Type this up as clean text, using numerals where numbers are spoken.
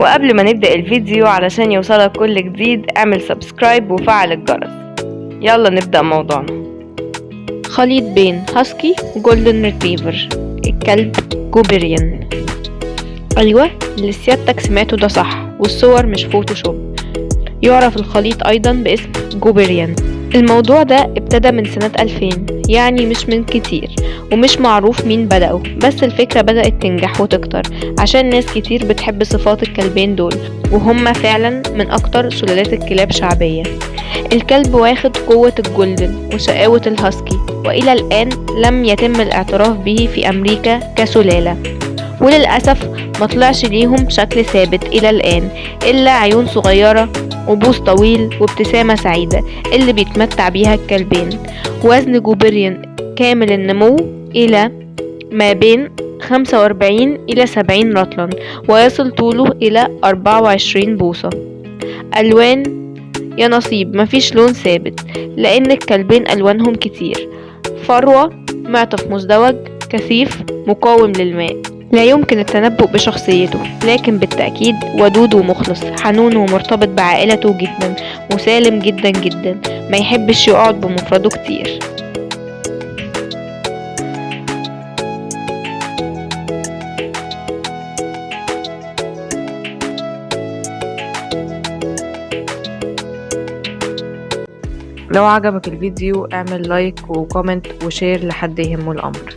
وقبل ما نبدأ الفيديو علشان يوصلك كل جديد اعمل سبسكرايب وفعل الجرس. يلا نبدأ موضوعنا. خليط بين هاسكي وجولدن ريتريفر، الكلب جوبريان. ايوه، اللي سيادتك سمعته ده صح، والصور مش فوتوشوب. يعرف الخليط ايضا باسم جوبريان. الموضوع ده ابتدى من سنة 2000، يعني مش من كتير، ومش معروف مين بدأه، بس الفكرة بدأت تنجح وتكتر عشان ناس كتير بتحب صفات الكلبين دول، وهم فعلا من اكتر سلالات الكلاب شعبية. الكلب واخد قوة الجولدن وشقاوة الهاسكي، وإلى الآن لم يتم الاعتراف به في أمريكا كسلالة، وللأسف مطلعش ليهم شكل ثابت إلى الآن إلا عيون صغيرة وبوس طويل وابتسامة سعيدة اللي بيتمتع بيها الكلبين. وزن جوبريان كامل النمو إلى ما بين 45 إلى 70 رطلا، ويصل طوله إلى 24 بوصة. ألوان يا نصيب، مفيش لون ثابت لأن الكلبين ألوانهم كتير. فروة، معطف مزدوج، كثيف، مقاوم للماء. لا يمكن التنبؤ بشخصيته، لكن بالتأكيد ودود ومخلص، حنون ومرتبط بعائلته جدا، مسالم جدا جدا، ما يحبش يقعد بمفرده كتير. لو عجبك الفيديو اعمل لايك وكومنت وشير لحد يهمه الأمر.